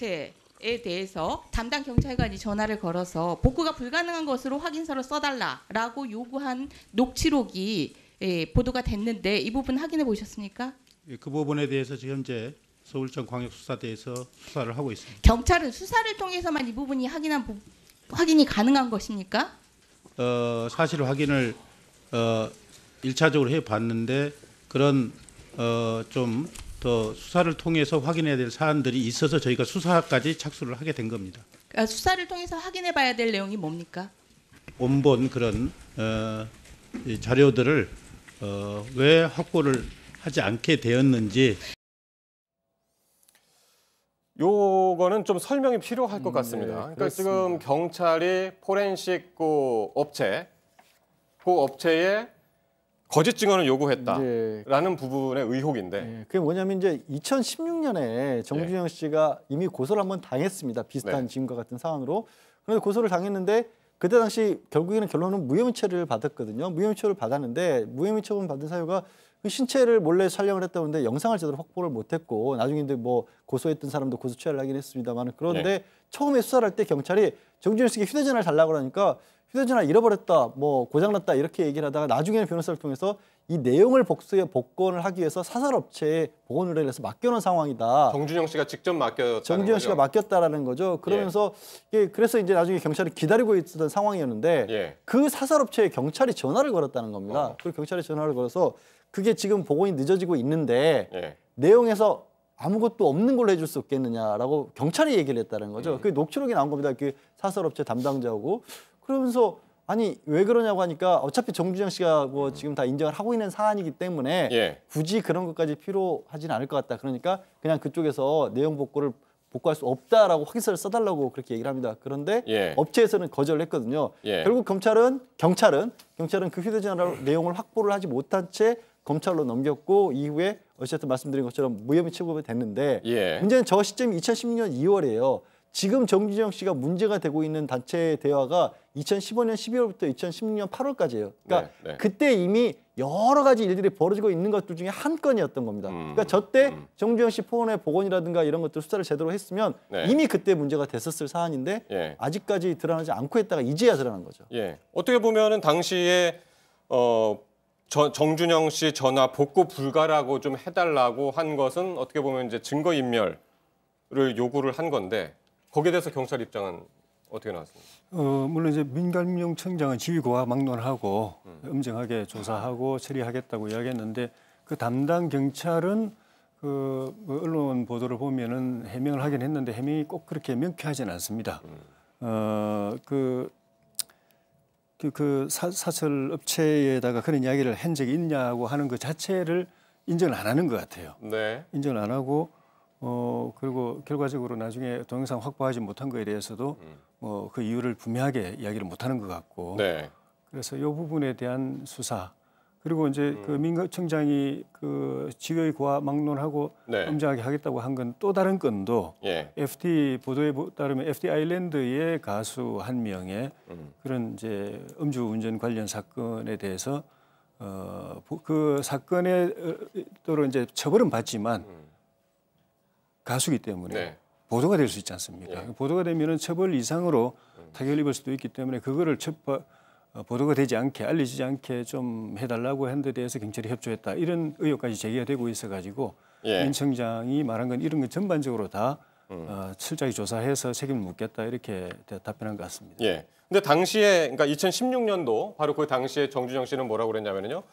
에 대해서 담당 경찰관이 전화를 걸어서 복구가 불가능한 것으로 확인서를 써달라라고 요구한 녹취록이 보도가 됐는데 이 부분 확인해 보셨습니까? 예, 그 부분에 대해서 지금 현재 서울청 광역수사대에서 수사를 하고 있습니다. 경찰은 수사를 통해서만 이 부분이 확인이 가능한 것입니까? 사실 확인을 1차적으로 해봤는데 그런 좀 더 수사를 통해서 확인해야 될 사안들이 있어서 저희가 수사까지 착수를 하게 된 겁니다. 그러니까 수사를 통해서 확인해 봐야 될 내용이 뭡니까? 원본 그런 이 자료들을 왜 확보를 하지 않게 되었는지 요거는 좀 설명이 필요할 것 같습니다. 네, 그러니까 지금 경찰이 포렌식 그 업체에 거짓 증언을 요구했다라는 부분의 의혹인데. 네, 그게 뭐냐면 이제 2016년에 정준영 씨가 이미 고소를 한번 당했습니다. 비슷한 지금과 같은 사안으로. 그런데 고소를 당했는데 그때 당시 결국에는 결론은 무혐의 처리를 받았거든요. 무혐의 처리를 받았는데 무혐의 처분 받은 사유가 그 신체를 몰래 촬영을 했다는데 영상을 제대로 확보를 못했고 나중에 이제 뭐 고소했던 사람도 고소 취하를 하긴 했습니다만 그런데 처음에 수사를 할 때 경찰이 정준영 씨에게 휴대전화를 달라고 그러니까 휴대전화 잃어버렸다, 뭐 고장났다 이렇게 얘기를 하다가 나중에는 변호사를 통해서 이 내용을 복원을 하기 위해서 사설업체에 복원 의뢰를 해서 맡겨놓은 상황이다. 정준영 씨가 직접 맡겼다는 정준영 씨가 맡겼다라는 거죠. 그러면서 그래서 이제 나중에 경찰이 기다리고 있었던 상황이었는데 그 사설업체에 경찰이 전화를 걸었다는 겁니다. 그리고 경찰이 전화를 걸어서 그게 지금 복원이 늦어지고 있는데 내용에서 아무것도 없는 걸로 해줄 수 없겠느냐라고 경찰이 얘기를 했다는 거죠. 그 녹취록이 나온 겁니다. 그 사설업체 담당자하고. 그러면서 아니 왜 그러냐고 하니까 어차피 정준영 씨가 뭐 지금 다 인정을 하고 있는 사안이기 때문에 굳이 그런 것까지 필요하지는 않을 것 같다. 그러니까 그냥 그쪽에서 내용 복구할 수 없다라고 확인서를 써달라고 그렇게 얘기를 합니다. 그런데 업체에서는 거절을 했거든요. 결국 경찰은 그 휴대전화 내용을 확보를 하지 못한 채 검찰로 넘겼고 이후에 어쨌든 말씀드린 것처럼 무혐의 처분이 됐는데 문제는 저 시점이 2016년 2월이에요. 지금 정준영 씨가 문제가 되고 있는 단체 대화가 2015년 12월부터 2016년 8월까지예요. 그러니까 그때 이미 여러 가지 일들이 벌어지고 있는 것들 중에 한 건이었던 겁니다. 그러니까 저때 정준영 씨 포원의 복원이라든가 이런 것들 수사를 제대로 했으면 이미 그때 문제가 됐었을 사안인데 아직까지 드러나지 않고 했다가 이제야 드러난 거죠. 어떻게 보면은 당시에 정준영 씨 전화 복구 불가라고 좀 해달라고 한 것은 어떻게 보면 이제 증거인멸을 요구를 한 건데 거기에 대해서 경찰 입장은 어떻게 나왔습니까? 물론 이제 민감용청장은 지휘고와 막론하고 엄정하게 조사하고 처리하겠다고 이야기했는데 그 담당 경찰은 그 언론 보도를 보면은 해명을 하긴 했는데 해명이 꼭 그렇게 명쾌하지는 않습니다. 그 사설 업체에다가 그런 이야기를 한 적이 있냐고 하는 그 자체를 인정을 안 하는 것 같아요. 인정을 안 하고 그리고 결과적으로 나중에 동영상 확보하지 못한 거에 대해서도 그 이유를 분명하게 이야기를 못하는 것 같고 그래서 이 부분에 대한 수사 그리고 이제 그 민감청장이 그 지휘의 고와 막론하고 엄정하게 하겠다고 한 건 또 다른 건도 FT 보도에 따르면 FT 아일랜드의 가수 한 명의 그런 이제 음주운전 관련 사건에 대해서 그 사건에 또로 이제 처벌은 받지만 가수기 때문에 보도가 될 수 있지 않습니까? 보도가 되면은 처벌 이상으로 타격을 입을 수도 있기 때문에 그거를 보도가 되지 않게 알려지지 않게 좀 해달라고 한 데 대해서 경찰이 협조했다 이런 의혹까지 제기가 되고 있어가지고 민 청장이 말한 건 이런 건 전반적으로 다 철저히 조사해서 책임을 묻겠다 이렇게 답변한 것 같습니다. 근데 당시에 그러니까 2016년도 바로 그 당시에 정준영 씨는 뭐라고 그랬냐면요,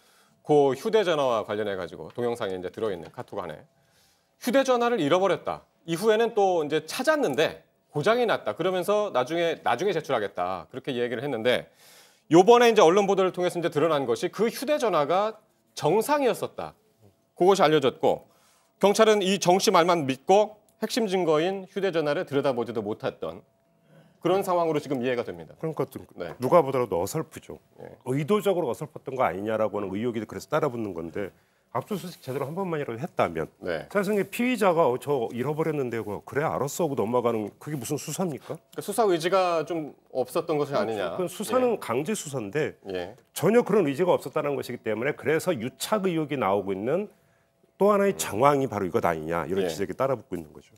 그 휴대전화와 관련해 가지고 동영상에 이제 들어있는 카톡 안에. 휴대전화를 잃어버렸다. 이후에는 또 이제 찾았는데 고장이 났다. 그러면서 나중에 제출하겠다. 그렇게 얘기를 했는데 요번에 이제 언론 보도를 통해서 이제 드러난 것이 그 휴대전화가 정상이었었다. 그것이 알려졌고 경찰은 이 정 씨 말만 믿고 핵심 증거인 휴대전화를 들여다보지도 못했던 그런 상황으로 지금 이해가 됩니다. 그러니까 누가 보더라도 어설프죠. 의도적으로 어설펐던 거 아니냐라고 하는 의혹이 그래서 따라붙는 건데 압수수색 제대로 한 번만이라도 했다면 세상에 피의자가 저 잃어버렸는데 그래 알았어 하고 넘어가는 그게 무슨 수사입니까? 그러니까 수사 의지가 좀 없었던 것이 아니냐. 수사는 강제 수사인데 전혀 그런 의지가 없었다는 것이기 때문에 그래서 유착 의혹이 나오고 있는 또 하나의 정황이 바로 이것 아니냐 이런 지적이 따라붙고 있는 거죠.